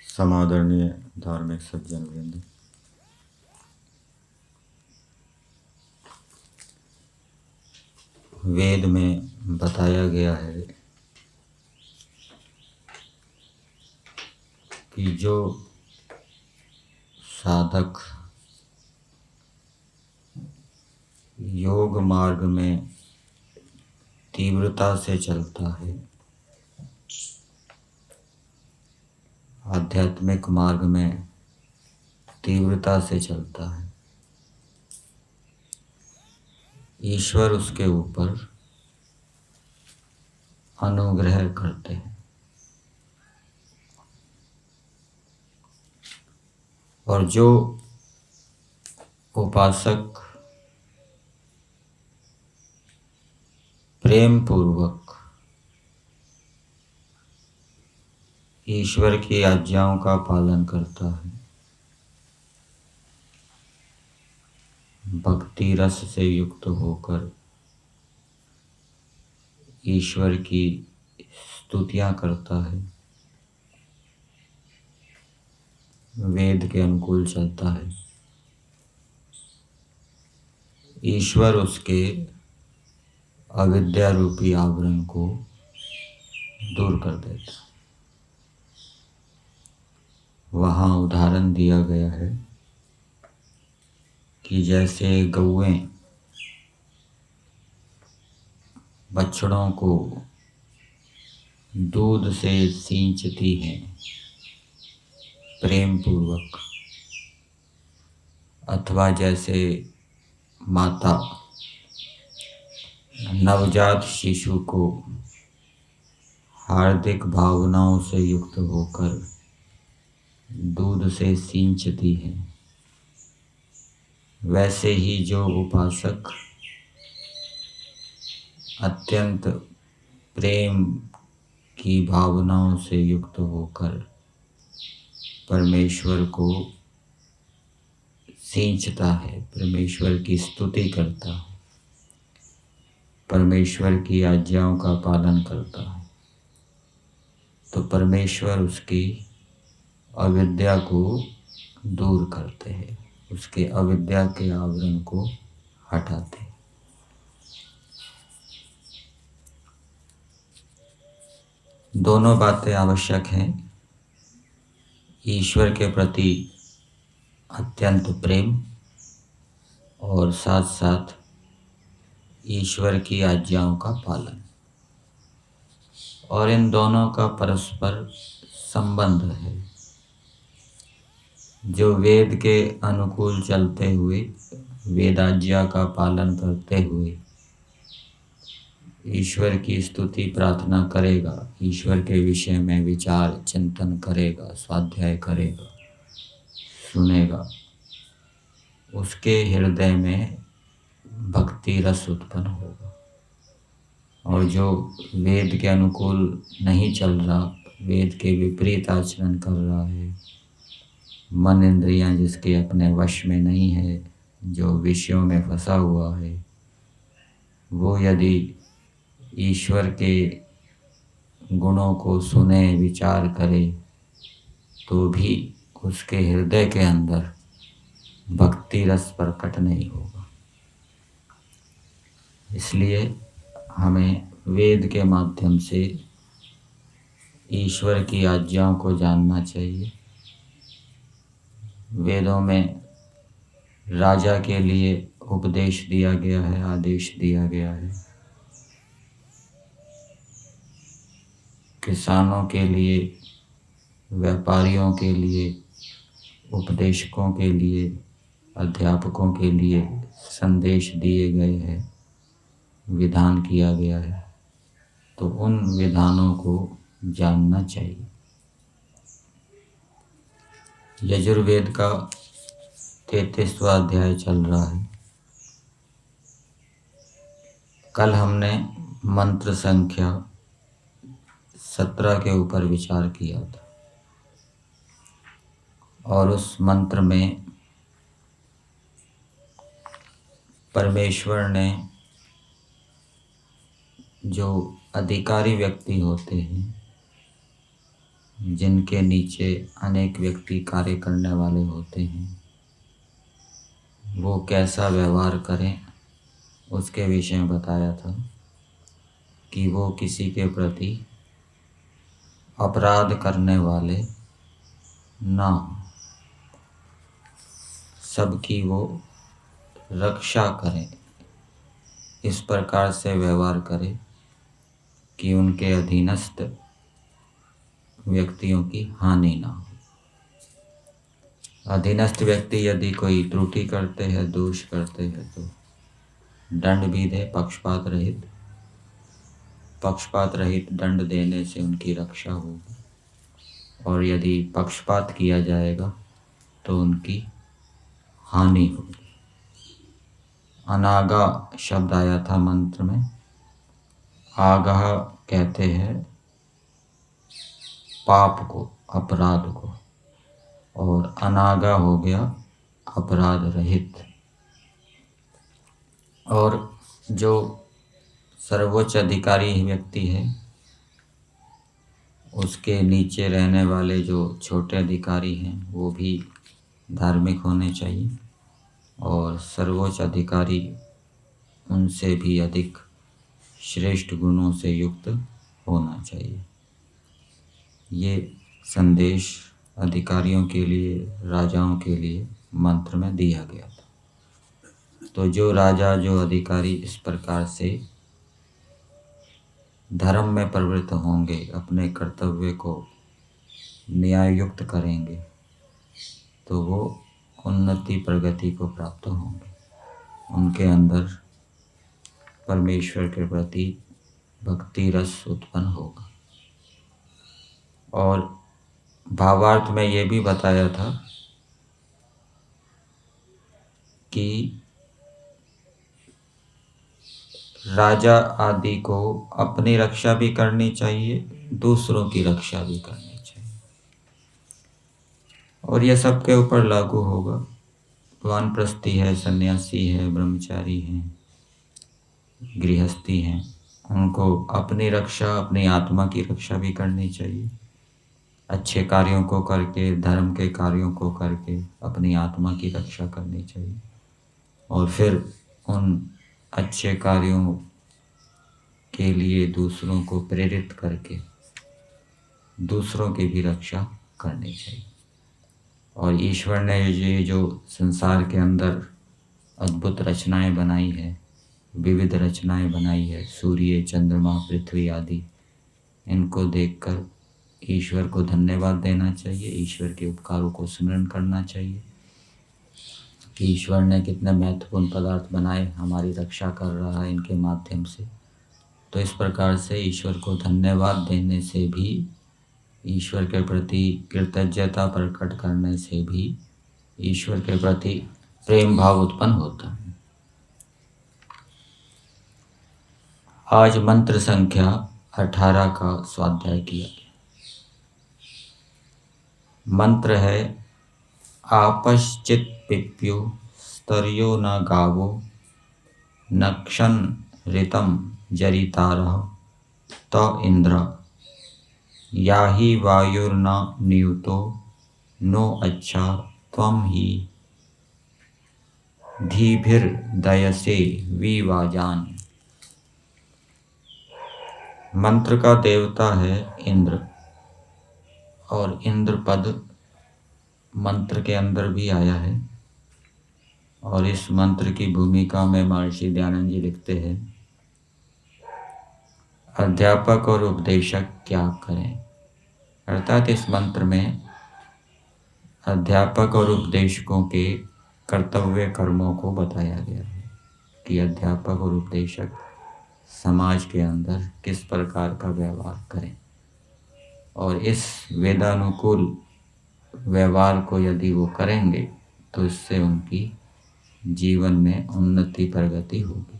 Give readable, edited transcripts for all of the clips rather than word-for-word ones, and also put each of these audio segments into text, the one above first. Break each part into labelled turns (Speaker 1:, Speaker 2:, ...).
Speaker 1: समादरणीय धार्मिक सज्जन वृंद, वेद में बताया गया है कि जो साधक योग मार्ग में तीव्रता से चलता है, आध्यात्मिक मार्ग में तीव्रता से चलता है, ईश्वर उसके ऊपर अनुग्रह करते हैं। और जो उपासक प्रेम पूर्वक ईश्वर की आज्ञाओं का पालन करता है, भक्ति रस से युक्त होकर ईश्वर की स्तुतियां करता है, वेद के अनुकूल चलता है, ईश्वर उसके अविद्या रूपी आवरण को दूर कर देता है। वहाँ उदाहरण दिया गया है कि जैसे गौएं बछड़ों को दूध से सींचती हैं प्रेम पूर्वक, अथवा जैसे माता नवजात शिशु को हार्दिक भावनाओं से युक्त होकर दूध से सींचती है, वैसे ही जो उपासक अत्यंत प्रेम की भावनाओं से युक्त होकर परमेश्वर को सींचता है, परमेश्वर की स्तुति करता है, परमेश्वर की आज्ञाओं का पालन करता है, तो परमेश्वर उसकी अविद्या को दूर करते हैं, उसके अविद्या के आवरण को हटाते हैं। दोनों बातें आवश्यक हैं, ईश्वर के प्रति अत्यंत प्रेम और साथ साथ ईश्वर की आज्ञाओं का पालन, और इन दोनों का परस्पर संबंध है। जो वेद के अनुकूल चलते हुए, वेदाज्ञा का पालन करते हुए ईश्वर की स्तुति प्रार्थना करेगा, ईश्वर के विषय में विचार चिंतन करेगा, स्वाध्याय करेगा, सुनेगा, उसके हृदय में भक्ति रस उत्पन्न होगा। और जो वेद के अनुकूल नहीं चल रहा, वेद के विपरीत आचरण कर रहा है, मन इंद्रियां जिसके अपने वश में नहीं है, जो विषयों में फंसा हुआ है, वो यदि ईश्वर के गुणों को सुने, विचार करे, तो भी उसके हृदय के अंदर भक्ति रस प्रकट नहीं होगा। इसलिए हमें वेद के माध्यम से ईश्वर की आज्ञाओं को जानना चाहिए। वेदों में राजा के लिए उपदेश दिया गया है, आदेश दिया गया है, किसानों के लिए, व्यापारियों के लिए, उपदेशकों के लिए, अध्यापकों के लिए संदेश दिए गए हैं, विधान किया गया है, तो उन विधानों को जानना चाहिए। यजुर्वेद का 33वां अध्याय चल रहा है। कल हमने मंत्र संख्या 17 के ऊपर विचार किया था और उस मंत्र में परमेश्वर ने जो अधिकारी व्यक्ति होते हैं, जिनके नीचे अनेक व्यक्ति कार्य करने वाले होते हैं, वो कैसा व्यवहार करें उसके विषय में बताया था कि वो किसी के प्रति अपराध करने वाले ना हो, सबकी वो रक्षा करें, इस प्रकार से व्यवहार करें कि उनके अधीनस्थ व्यक्तियों की हानि ना हो। अधीनस्थ व्यक्ति यदि कोई त्रुटि करते हैं, दोष करते हैं, तो दंड भी दे, पक्षपात रहित दंड देने से उनकी रक्षा होगी। और यदि पक्षपात किया जाएगा तो उनकी हानि होगी। अनागा शब्द आया था मंत्र में। आगाह कहते हैं पाप को, अपराध को, और अनागा हो गया अपराध रहित। और जो सर्वोच्च अधिकारी व्यक्ति है, उसके नीचे रहने वाले जो छोटे अधिकारी हैं, वो भी धार्मिक होने चाहिए और सर्वोच्च अधिकारी उनसे भी अधिक श्रेष्ठ गुणों से युक्त होना चाहिए। ये संदेश अधिकारियों के लिए, राजाओं के लिए मंत्र में दिया गया था। तो जो राजा, जो अधिकारी इस प्रकार से धर्म में प्रवृत्त होंगे, अपने कर्तव्य को न्याय युक्त करेंगे, तो वो उन्नति प्रगति को प्राप्त होंगे। उनके अंदर परमेश्वर के प्रति भक्ति रस उत्पन्न होगा। और भावार्थ में ये भी बताया था कि राजा आदि को अपनी रक्षा भी करनी चाहिए, दूसरों की रक्षा भी करनी चाहिए, और यह सबके ऊपर लागू होगा। वानप्रस्थी है, सन्यासी है, ब्रह्मचारी है, गृहस्थी है, उनको अपनी रक्षा, अपनी आत्मा की रक्षा भी करनी चाहिए। अच्छे कार्यों को करके, धर्म के कार्यों को करके अपनी आत्मा की रक्षा करनी चाहिए, और फिर उन अच्छे कार्यों के लिए दूसरों को प्रेरित करके दूसरों की भी रक्षा करनी चाहिए। और ईश्वर ने ये जो संसार के अंदर अद्भुत रचनाएं बनाई है, विविध रचनाएं बनाई है, सूर्य, चंद्रमा, पृथ्वी आदि, इनको देखकर ईश्वर को धन्यवाद देना चाहिए, ईश्वर के उपकारों को स्मरण करना चाहिए कि ईश्वर ने कितने महत्वपूर्ण पदार्थ बनाए, हमारी रक्षा कर रहा है इनके माध्यम से। तो इस प्रकार से ईश्वर को धन्यवाद देने से भी, ईश्वर के प्रति कृतज्ञता प्रकट करने से भी ईश्वर के प्रति प्रेम भाव उत्पन्न होता है। आज मंत्र संख्या 18 का स्वाध्याय किया गया। मंत्र है आपश्चित पिप्यो स्तर्यो न गावो नक्षन ऋतम जरितारः त इंद्र याहि वायुर्न नियुतो नो अच्छा त्वं ही धीभिर्दयसे विवाजान। मंत्र का देवता है इंद्र, और इंद्र पद मंत्र के अंदर भी आया है। और इस मंत्र की भूमिका में महर्षि दयानंद जी लिखते हैं, अध्यापक और उपदेशक क्या करें। अर्थात इस मंत्र में अध्यापक और उपदेशकों के कर्तव्य कर्मों को बताया गया है कि अध्यापक और उपदेशक समाज के अंदर किस प्रकार का व्यवहार करें। और इस वेदानुकूल व्यवहार को यदि वो करेंगे तो इससे उनकी जीवन में उन्नति प्रगति होगी।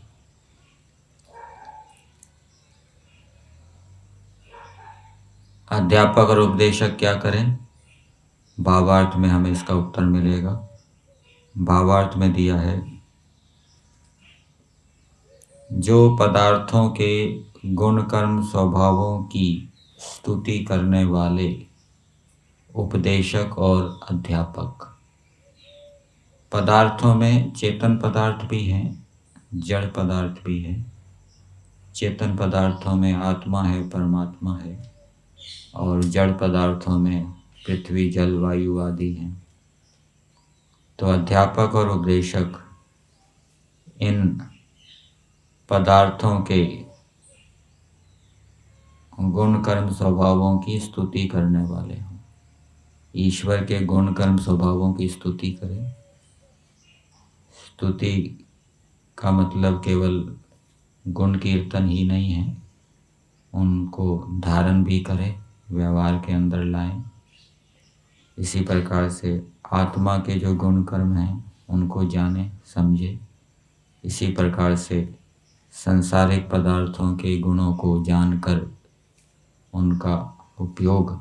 Speaker 1: अध्यापक और उपदेशक क्या करें? भावार्थ में हमें इसका उत्तर मिलेगा। भावार्थ में दिया है, जो पदार्थों के गुण कर्म स्वभावों की स्तुति करने वाले उपदेशक और अध्यापक। पदार्थों में चेतन पदार्थ भी हैं, जड़ पदार्थ भी है। चेतन पदार्थों में आत्मा है, परमात्मा है, और जड़ पदार्थों में पृथ्वी, जल, वायु आदि हैं। तो अध्यापक और उपदेशक इन पदार्थों के गुण कर्म स्वभावों की स्तुति करने वाले हों। ईश्वर के गुण कर्म स्वभावों की स्तुति करें। स्तुति का मतलब केवल गुण कीर्तन ही नहीं है, उनको धारण भी करें, व्यवहार के अंदर लाएं। इसी प्रकार से आत्मा के जो गुण कर्म हैं उनको जाने, समझे। इसी प्रकार से सांसारिक पदार्थों के गुणों को जानकर उनका उपयोग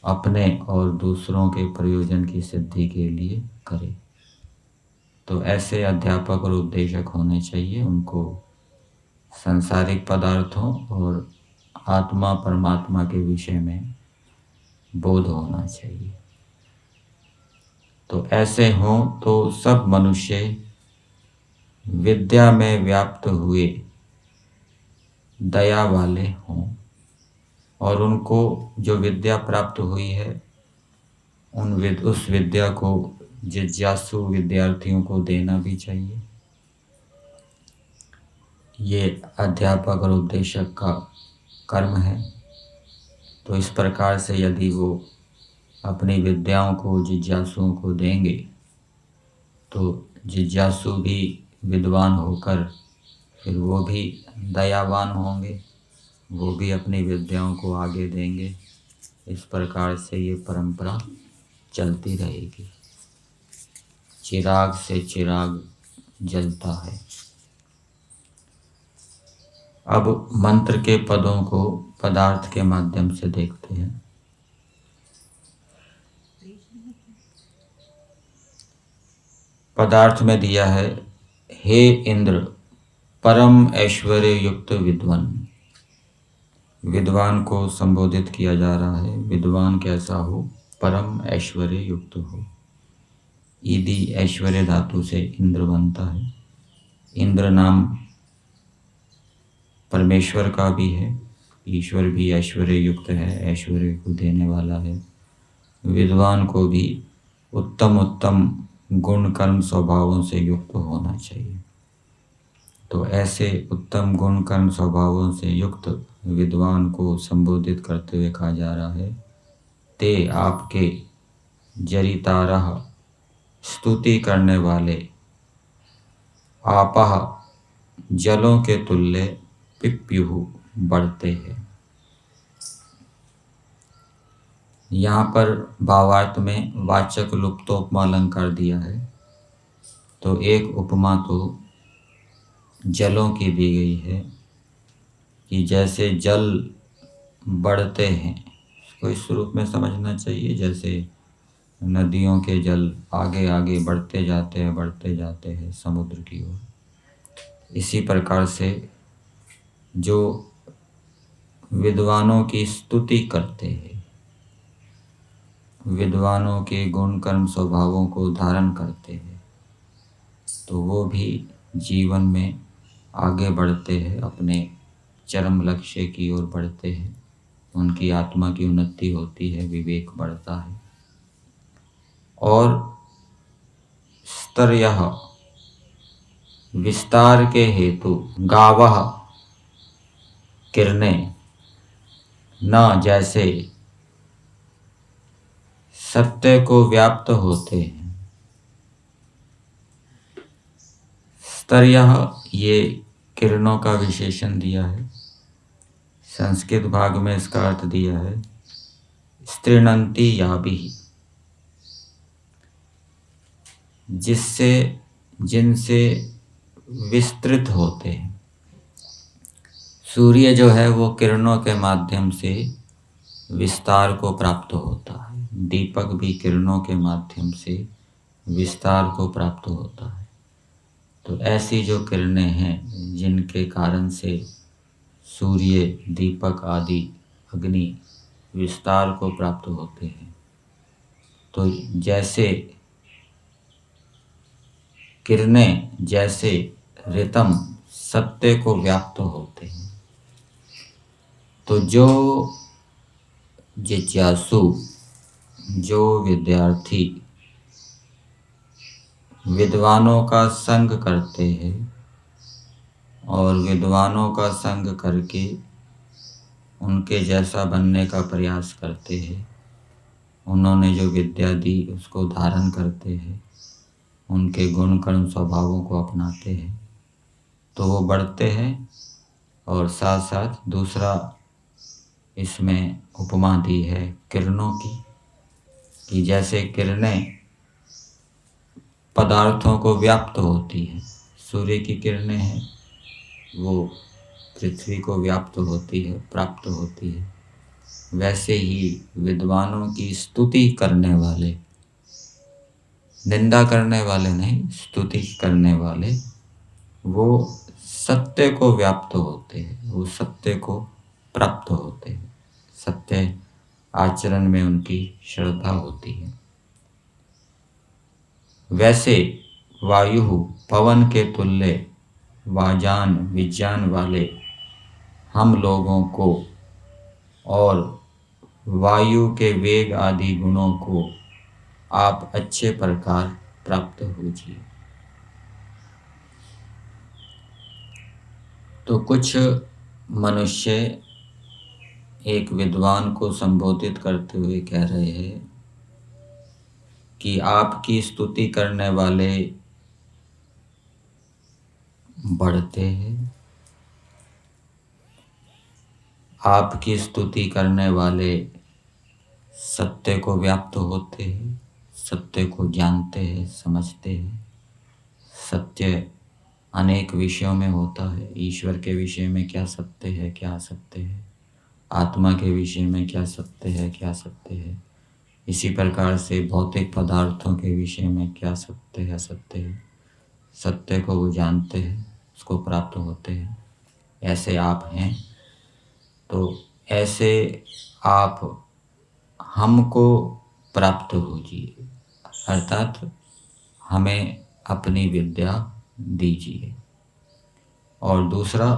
Speaker 1: अपने और दूसरों के प्रयोजन की सिद्धि के लिए करें। तो ऐसे अध्यापक और उपदेशक होने चाहिए। उनको सांसारिक पदार्थों और आत्मा परमात्मा के विषय में बोध होना चाहिए। तो ऐसे हों तो सब मनुष्य विद्या में व्याप्त हुए दया वाले हों, और उनको जो विद्या प्राप्त हुई है उस विद्या को जिज्ञासु विद्यार्थियों को देना भी चाहिए। ये अध्यापक और उपदेशक का कर्म है। तो इस प्रकार से यदि वो अपनी विद्याओं को जिज्ञासुओं को देंगे तो जिज्ञासु भी विद्वान होकर फिर वो भी दयावान होंगे, वो भी अपनी विद्याओं को आगे देंगे। इस प्रकार से ये परंपरा चलती रहेगी। चिराग से चिराग जलता है। अब मंत्र के पदों को पदार्थ के माध्यम से देखते हैं। पदार्थ में दिया है, हे इंद्र, परम ऐश्वर्य युक्त विद्वान। विद्वान को संबोधित किया जा रहा है। विद्वान कैसा हो? परम ऐश्वर्य युक्त हो। ईदि ऐश्वर्य धातु से इंद्र बनता है। इंद्र नाम परमेश्वर का भी है। ईश्वर भी ऐश्वर्य युक्त है, ऐश्वर्य को देने वाला है। विद्वान को भी उत्तम उत्तम गुण कर्म स्वभावों से युक्त होना चाहिए। तो ऐसे उत्तम गुण कर्म स्वभावों से युक्त विद्वान को संबोधित करते हुए कहा जा रहा है, ते आपके जरितारह स्तुति करने वाले आपह जलों के तुल्य पिप्युः बढ़ते हैं। यहाँ पर भावार्थ में वाचक लुप्तोपमा अलंकार दिया है। तो एक उपमा तो जलों की दी गई है कि जैसे जल बढ़ते हैं, इसको इस रूप में समझना चाहिए जैसे नदियों के जल आगे आगे बढ़ते जाते हैं समुद्र की ओर। इसी प्रकार से जो विद्वानों की स्तुति करते हैं, विद्वानों के गुण कर्म स्वभावों को धारण करते हैं, तो वो भी जीवन में आगे बढ़ते हैं, अपने चरम लक्ष्य की ओर बढ़ते हैं। उनकी आत्मा की उन्नति होती है, विवेक बढ़ता है। और स्तर्यः विस्तार के हेतु गावः किरणें न जैसे सत्य को व्याप्त होते हैं। स्तर्यः ये किरणों का विशेषण दिया है। संस्कृत भाग में इसका अर्थ दिया है स्तृणन्ति याभिः, जिनसे विस्तृत होते हैं। सूर्य जो है वो किरणों के माध्यम से विस्तार को प्राप्त होता है। दीपक भी किरणों के माध्यम से विस्तार को प्राप्त होता है। तो ऐसी जो किरणें हैं जिनके कारण से सूर्य, दीपक आदि अग्नि विस्तार को प्राप्त होते हैं, तो जैसे किरणें जैसे रितम सत्य को व्याप्त होते हैं, तो जो जिज्ञासु, जो विद्यार्थी विद्वानों का संग करते हैं और विद्वानों का संग करके उनके जैसा बनने का प्रयास करते हैं, उन्होंने जो विद्या दी उसको धारण करते हैं, उनके गुण कर्म स्वभावों को अपनाते हैं, तो वो बढ़ते हैं। और साथ साथ दूसरा इसमें उपमा दी है किरणों की, कि जैसे किरणें पदार्थों को व्याप्त होती है, सूर्य की किरणें हैं वो पृथ्वी को व्याप्त होती है, प्राप्त होती है, वैसे ही विद्वानों की स्तुति करने वाले, निंदा करने वाले नहीं, स्तुति करने वाले, वो सत्य को व्याप्त होते हैं, वो सत्य को प्राप्त होते हैं, सत्य आचरण में उनकी श्रद्धा होती है। वैसे वायु पवन के तुल्य वाजान विज्ञान वाले हम लोगों को और वायु के वेग आदि गुणों को आप अच्छे प्रकार प्राप्त होजिए। तो कुछ मनुष्य एक विद्वान को संबोधित करते हुए कह रहे हैं कि आपकी स्तुति करने वाले बढ़ते हैं, आपकी स्तुति करने वाले सत्य को व्याप्त होते हैं, सत्य को जानते हैं, समझते हैं। सत्य अनेक विषयों में होता है। ईश्वर के विषय में क्या सत्य है, क्या असत्य है, आत्मा के विषय में क्या सत्य है, क्या असत्य है, इसी प्रकार से भौतिक पदार्थों के विषय में क्या सत्य है, असत्य है। सत्य को वो जानते हैं, उसको प्राप्त होते हैं। ऐसे आप हैं, तो ऐसे आप हमको प्राप्त होजिए, अर्थात हमें अपनी विद्या दीजिए। और दूसरा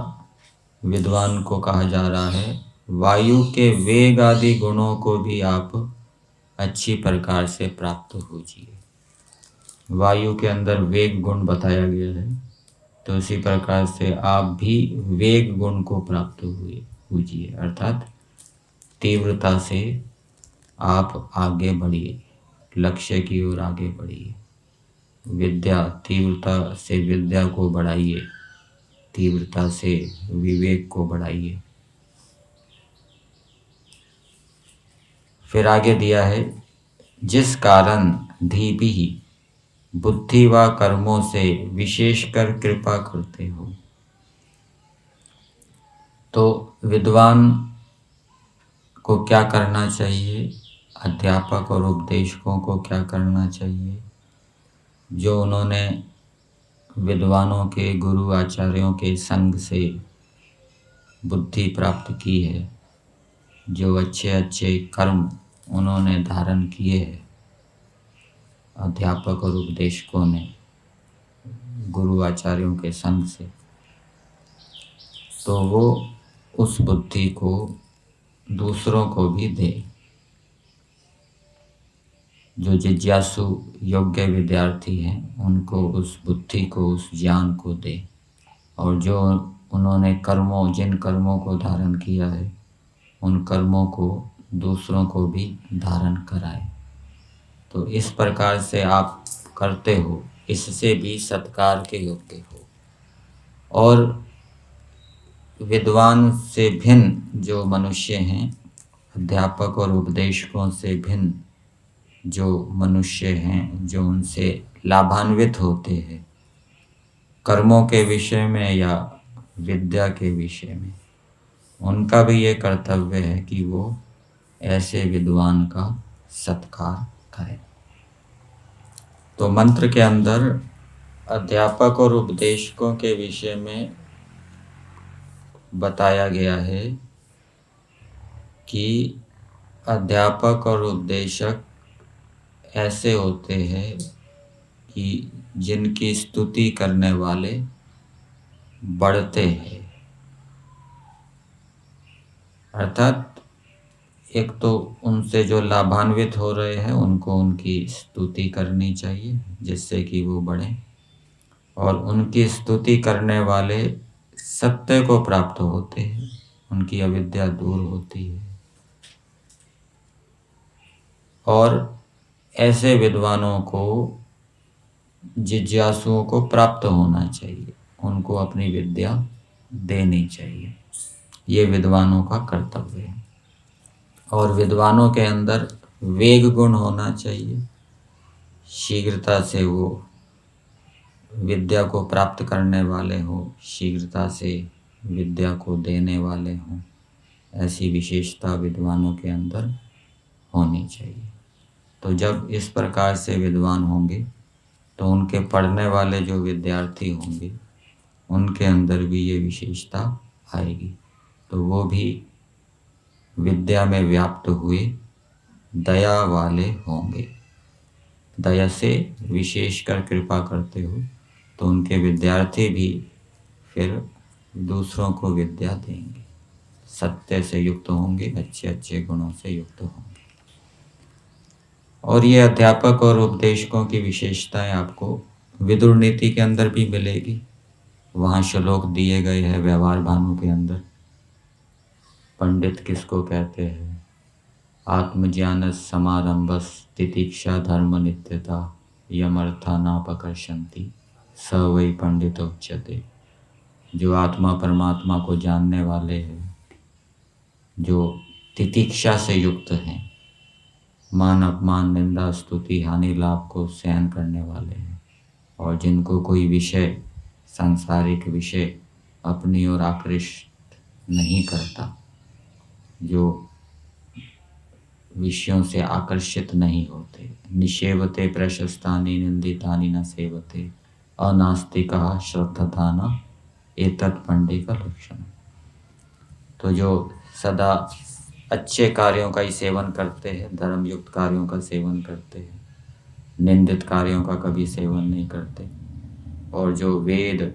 Speaker 1: विद्वान को कहा जा रहा है वायु के वेग आदि गुणों को भी आप अच्छी प्रकार से प्राप्त होजिए। वायु के अंदर वेग गुण बताया गया है, तो इसी प्रकार से आप भी वेग गुण को प्राप्त होजिए, अर्थात तीव्रता से आप आगे बढ़िए, लक्ष्य की ओर आगे बढ़िए। विद्या, तीव्रता से विद्या को बढ़ाइए, तीव्रता से विवेक को बढ़ाइए। फिर आगे दिया है जिस कारण धीपि बुद्धि व कर्मों से विशेषकर कृपा करते हो। तो विद्वान को क्या करना चाहिए, अध्यापक और उपदेशकों को क्या करना चाहिए, जो उन्होंने विद्वानों के, गुरु आचार्यों के संग से बुद्धि प्राप्त की है, जो अच्छे अच्छे कर्म उन्होंने धारण किए हैं, अध्यापक और उपदेशकों ने गुरु आचार्यों के संग से, तो वो उस बुद्धि को दूसरों को भी दे। जो जिज्ञासु योग्य विद्यार्थी हैं उनको उस बुद्धि को, उस ज्ञान को दे। और जो उन्होंने कर्मों, जिन कर्मों को धारण किया है, उन कर्मों को दूसरों को भी धारण कराए। तो इस प्रकार से आप करते हो, इससे भी सत्कार के योग्य हो। और विद्वान से भिन्न जो मनुष्य हैं, अध्यापक और उपदेशकों से भिन्न जो मनुष्य हैं, जो उनसे लाभान्वित होते हैं कर्मों के विषय में या विद्या के विषय में, उनका भी ये कर्तव्य है कि वो ऐसे विद्वान का सत्कार करें। तो मंत्र के अंदर अध्यापक और उपदेशकों के विषय में बताया गया है कि अध्यापक और उपदेशक ऐसे होते हैं कि जिनकी स्तुति करने वाले बढ़ते हैं। अर्थात एक तो उनसे जो लाभान्वित हो रहे हैं उनको उनकी स्तुति करनी चाहिए जिससे कि वो बढ़ें, और उनकी स्तुति करने वाले सत्य को प्राप्त होते हैं, उनकी अविद्या दूर होती है। और ऐसे विद्वानों को, जिज्ञासुओं को प्राप्त होना चाहिए, उनको अपनी विद्या देनी चाहिए। ये विद्वानों का कर्तव्य है। और विद्वानों के अंदर वेग गुण होना चाहिए, शीघ्रता से वो विद्या को प्राप्त करने वाले हों, शीघ्रता से विद्या को देने वाले हों, ऐसी विशेषता विद्वानों के अंदर होनी चाहिए। तो जब इस प्रकार से विद्वान होंगे तो उनके पढ़ने वाले जो विद्यार्थी होंगे उनके अंदर भी ये विशेषता आएगी, तो वो भी विद्या में व्याप्त हुए दया वाले होंगे। दया से विशेषकर कृपा करते हो तो उनके विद्यार्थी भी फिर दूसरों को विद्या देंगे, सत्य से युक्त होंगे, अच्छे अच्छे गुणों से युक्त होंगे। और ये अध्यापक और उपदेशकों की विशेषताएं आपको विदुर नीति के अंदर भी मिलेगी। वहाँ श्लोक दिए गए हैं व्यवहार भानु के अंदर। पंडित किसको कहते हैं? आत्मज्ञान समारंभस तितिक्षा धर्म नित्यता यमर्था नापकर्षन्ति स वै पंडित उच्यते। जो आत्मा परमात्मा को जानने वाले हैं, जो तितिक्षा से युक्त हैं, मान अपमान निंदा स्तुति हानि लाभ को सहन करने वाले हैं, और जिनको कोई विषय, सांसारिक विषय अपनी ओर आकृष्ट नहीं करता, जो विषयों से आकर्षित नहीं होते। निषेवते प्रशस्तानि निंदितानि न सेवते अनास्तिका श्रद्धाना एतत् पंडित का लक्षण। तो जो सदा अच्छे कार्यों का ही सेवन करते हैं, धर्मयुक्त कार्यों का सेवन करते हैं, निंदित कार्यों का कभी सेवन नहीं करते, और जो वेद,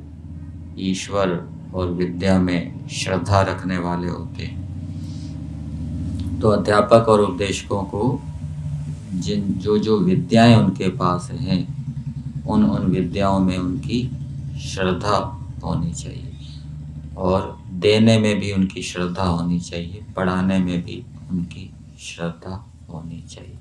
Speaker 1: ईश्वर और विद्या में श्रद्धा रखने वाले होते हैं, तो अध्यापक और उपदेशकों को जो विद्याएं उनके पास हैं उन विद्याओं में उनकी श्रद्धा होनी चाहिए, और देने में भी उनकी श्रद्धा होनी चाहिए, पढ़ाने में भी उनकी श्रद्धा होनी चाहिए।